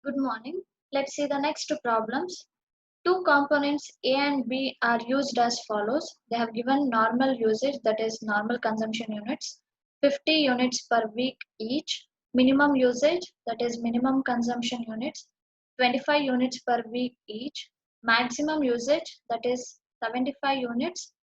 Good morning. Let's see the next two problems. Two components A and B are used as follows. They have given normal usage, that is normal consumption units, 50 units per week each. Minimum usage, that is minimum consumption units, 25 units per week each. Maximum usage, that is 75 units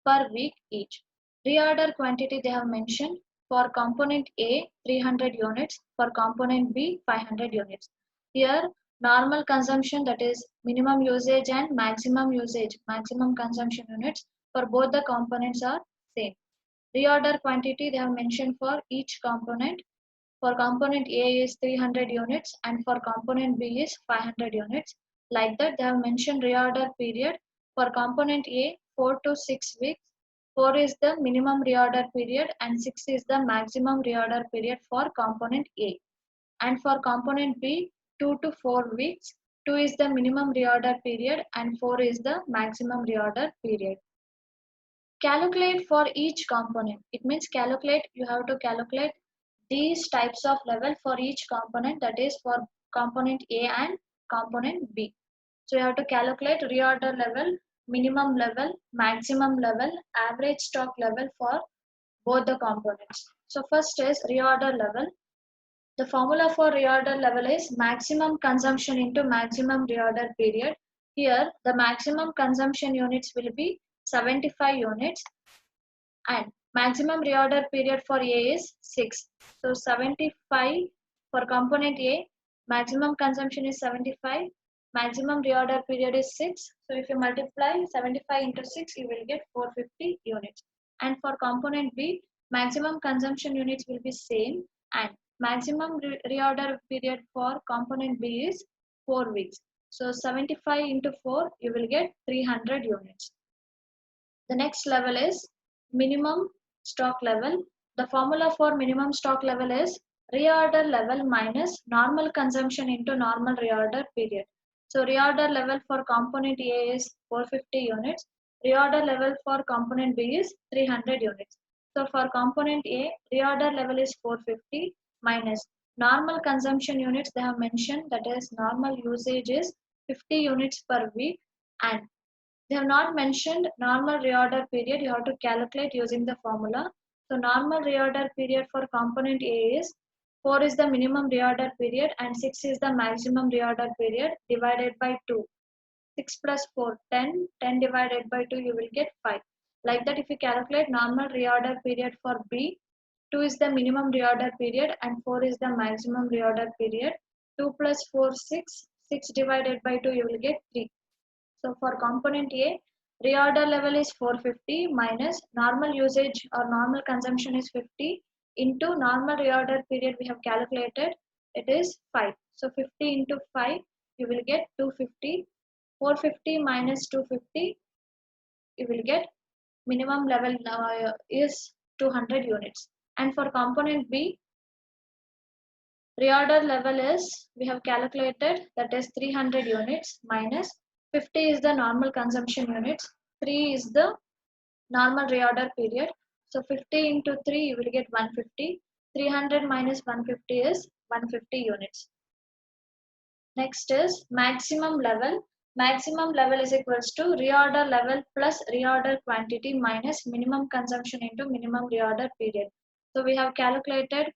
per week each. Reorder quantity they have mentioned for component A 300 units, for component B 500 units. Here normal consumption, that is minimum usage, and maximum usage, maximum consumption units for both the components are same. Reorder quantity they have mentioned for each component. For component A is 300 units and for component B is 500 units. Like that they have mentioned reorder period for component A 4 to 6 weeks. 4 is the minimum reorder period and 6 is the maximum reorder period for component A. And for component B 2 to 4 weeks. 2 is the minimum reorder period and 4 is the maximum reorder period. Calculate for each component. It means calculate, you have to calculate these types of level for each component, that is for component A and component B. So you have to calculate reorder level, minimum level, maximum level, average stock level for both the components. So first is reorder level. The formula for reorder level is maximum consumption into maximum reorder period. Here the maximum consumption units will be 75 units and maximum reorder period for A is 6. So 75 for component A, maximum consumption is 75, maximum reorder period is 6. So if you multiply 75 into 6, you will get 450 units. And for component B, maximum consumption units will be same and maximum reorder period for component B is 4 weeks. So 75 into 4, you will get 300 units. The next level is minimum stock level. The formula for minimum stock level is reorder level minus normal consumption into normal reorder period. So reorder level for component A is 450 units. Reorder level for component B is 300 units. So for component A, reorder level is 450 minus normal consumption units they have mentioned, that is normal usage is 50 units per week, and they have not mentioned normal reorder period. You have to calculate using the formula. So normal reorder period for component A is 4 is the minimum reorder period and 6 is the maximum reorder period divided by 2. 6 plus 4, 10. 10 divided by 2, you will get 5. Like that, if you calculate normal reorder period for B, 2 is the minimum reorder period and 4 is the maximum reorder period. 2 plus 4, 6. 6 divided by 2, you will get 3. So for component A, reorder level is 450 minus normal usage or normal consumption is 50 into normal reorder period we have calculated, it is 5. So 50 into 5, you will get 250. 450 minus 250, you will get minimum level is 200 units. And for component B, reorder level is, we have calculated, that is 300 units minus 50 is the normal consumption units, 3 is the normal reorder period. So 50 into 3, you will get 150. 300 minus 150 is 150 units. Next is maximum level. Maximum level is equals to reorder level plus reorder quantity minus minimum consumption into minimum reorder period. So we have calculated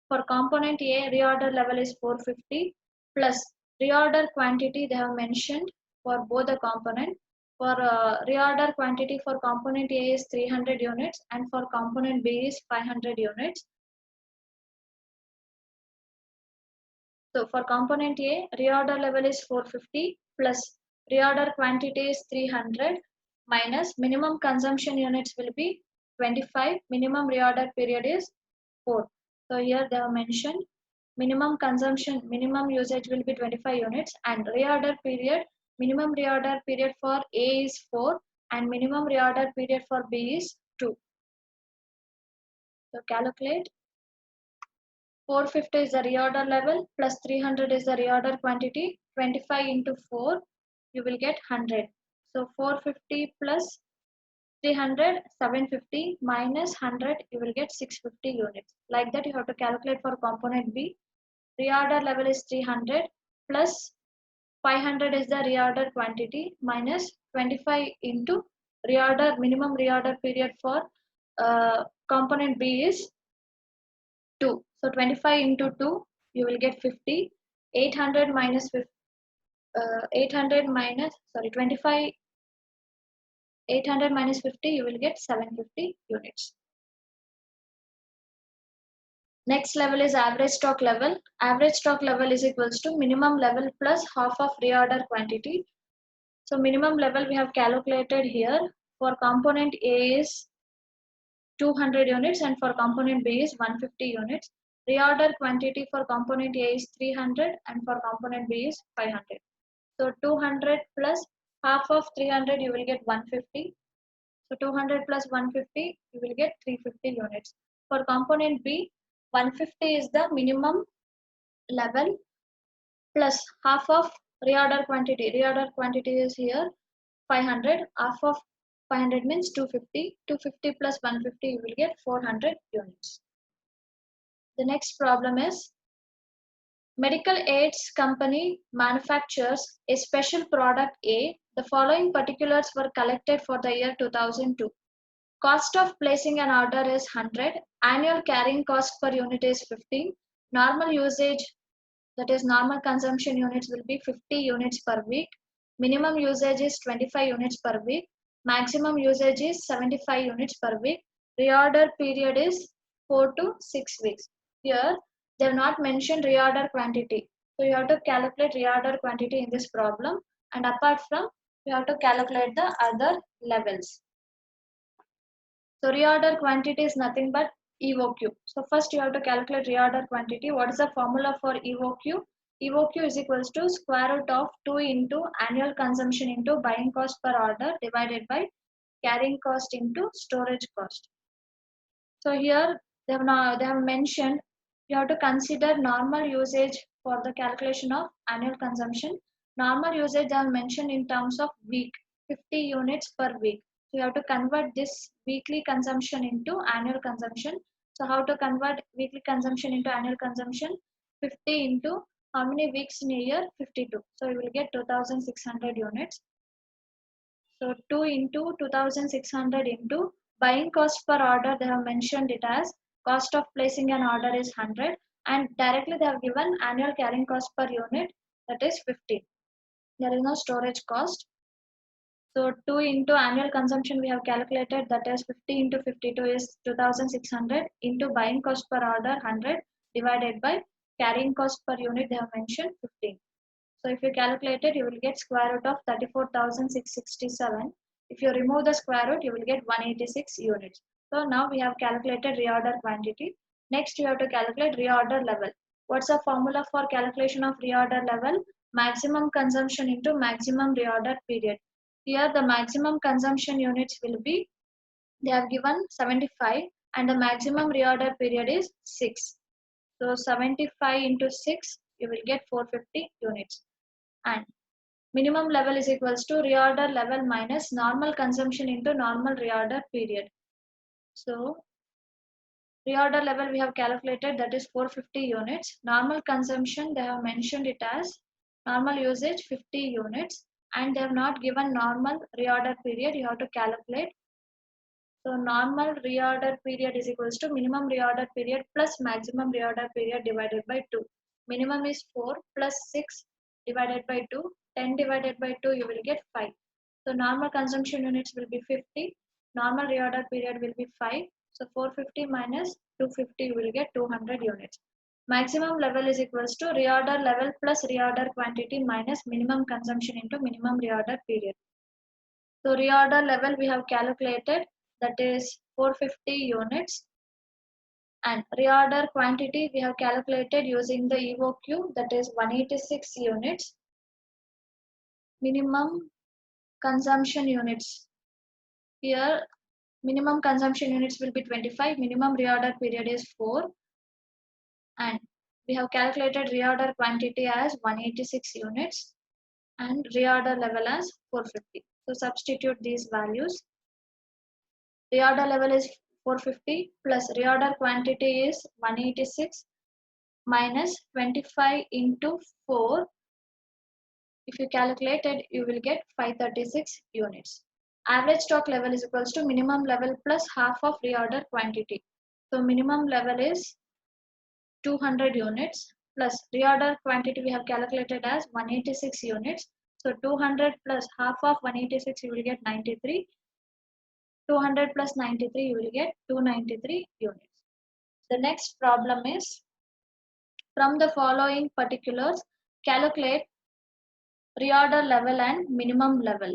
for component A, reorder level is 450 plus reorder quantity they have mentioned for both the component. For reorder quantity for component A is 300 units and for component B is 500 units. So for component A, reorder level is 450 plus reorder quantity is 300 minus minimum consumption units will be 25. Minimum reorder period is 4. So here they have mentioned minimum consumption, minimum usage will be 25 units and reorder period, minimum reorder period for A is 4 and minimum reorder period for B is 2. So calculate. 450 is the reorder level plus 300 is the reorder quantity. 25 into 4, you will get 100. So 450 plus 300, 750 minus 100, you will get 650 units. Like that, you have to calculate for component B. Reorder level is 300 plus 500 is the reorder quantity minus 25 into reorder minimum reorder period for component B is 2. So 25 into 2 you will get 50. 800 minus 800 minus 25 800 minus 50 you will get 750 units. Next level is average stock level. Average stock level is equals to minimum level plus half of reorder quantity. So minimum level we have calculated here. For component A is 200 units and for component B is 150 units. Reorder quantity for component A is 300 and for component B is 500. So 200 plus half of 300 you will get 150. So 200 plus 150 you will get 350 units. For component B, 150 is the minimum level plus half of reorder quantity. Reorder quantity is here 500. Half of 500 means 250. 250 plus 150 you will get 400 units. The next problem is medical aids company manufactures a special product A. The following particulars were collected for the year 2002. Cost of placing an order is 100. Annual carrying cost per unit is 15. Normal usage, that is normal consumption units, will be 50 units per week. Minimum usage is 25 units per week. Maximum usage is 75 units per week. Reorder period is 4 to 6 weeks. Here, they have not mentioned reorder quantity. So you have to calculate reorder quantity in this problem. And apart from, you have to calculate the other levels. So reorder quantity is nothing but EOQ. So first you have to calculate reorder quantity. What is the formula for EOQ? EOQ is equals to square root of 2 into annual consumption into buying cost per order divided by carrying cost into storage cost. So here they have mentioned you have to consider normal usage for the calculation of annual consumption. Normal usage they have mentioned in terms of week, 50 units per week. So you have to convert this weekly consumption into annual consumption. So how to convert weekly consumption into annual consumption? 50 into how many weeks in a year? 52. So you will get 2600 units. So 2 into 2600 into buying cost per order, they have mentioned it as cost of placing an order is 100 and directly they have given annual carrying cost per unit, that is 50. There is no storage cost. So 2 into annual consumption we have calculated, that is 50 into 52 is 2600 into buying cost per order 100 divided by carrying cost per unit they have mentioned 15. So if you calculate it, you will get square root of 34,667. If you remove the square root, you will get 186 units. So now we have calculated reorder quantity. Next, you have to calculate reorder level. What's the formula for calculation of reorder level? Maximum consumption into maximum reorder period. Here the maximum consumption units will be, they have given 75 and the maximum reorder period is 6. So 75 into 6, you will get 450 units. And minimum level is equals to reorder level minus normal consumption into normal reorder period. So reorder level we have calculated, that is 450 units. Normal consumption they have mentioned it as normal usage 50 units and they have not given normal reorder period. You have to calculate. So normal reorder period is equals to minimum reorder period plus maximum reorder period divided by 2. Minimum is 4 plus 6 divided by 2. 10 divided by 2 you will get 5. So normal consumption units will be 50. Normal reorder period will be 5. So 450 minus 250 you will get 200 units. Maximum level is equals to reorder level plus reorder quantity minus minimum consumption into minimum reorder period. So reorder level we have calculated, that is 450 units, and reorder quantity we have calculated using the EOQ, that is 186 units. Minimum consumption units, here minimum consumption units will be 25, minimum reorder period is 4 and we have calculated reorder quantity as 186 units and reorder level as 450. So substitute these values. Reorder level is 450 plus reorder quantity is 186 minus 25 into 4. If you calculate it, you will get 536 units. Average stock level is equals to minimum level plus half of reorder quantity. So minimum level is 200 units plus reorder quantity we have calculated as 186 units. So 200 plus half of 186 you will get 93. 200 plus 93 you will get 293 units. The next problem is from the following particulars calculate reorder level and minimum level.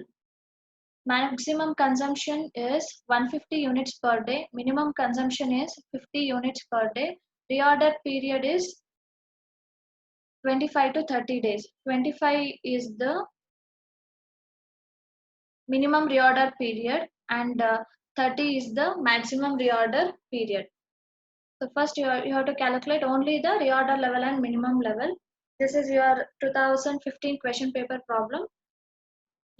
Maximum consumption is 150 units per day. Minimum consumption is 50 units per day. Reorder period is 25 to 30 days. 25 is the minimum reorder period and 30 is the maximum reorder period. So first you have to calculate only the reorder level and minimum level. This is your 2015 question paper problem.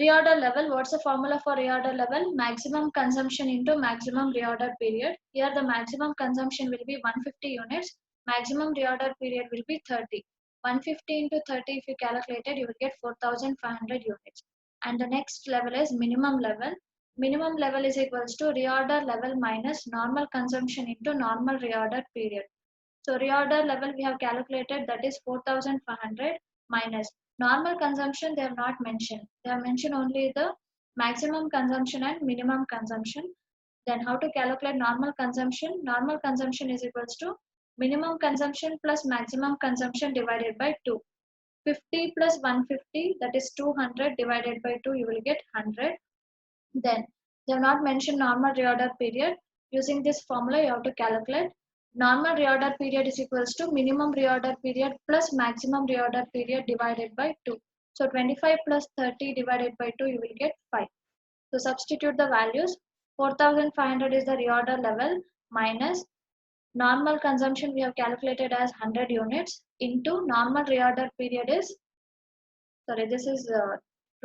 Reorder level, what's the formula for reorder level? Maximum consumption into maximum reorder period. Here the maximum consumption will be 150 units. Maximum reorder period will be 30. 150 into 30 if you calculate it, you will get 4500 units. And the next level is minimum level. Minimum level is equals to reorder level minus normal consumption into normal reorder period. So reorder level we have calculated, that is 4500 minus normal consumption they have not mentioned. They have mentioned only the maximum consumption and minimum consumption. Then how to calculate normal consumption? Normal consumption is equals to minimum consumption plus maximum consumption divided by 2. 50 plus 150, that is 200 divided by 2, you will get 100. Then they have not mentioned normal reorder period. Using this formula, you have to calculate normal reorder period is equals to minimum reorder period plus maximum reorder period divided by 2. So 25 plus 30 divided by 2, you will get 5. So substitute the values. 4500 is the reorder level minus normal consumption we have calculated as 100 units into normal reorder period is, sorry, this is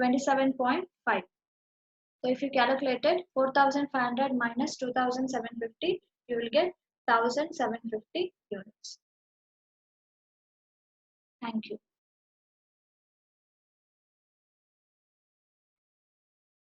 27.5. So if you calculated 4500 minus 2750, you will get 1750 units. Thank you.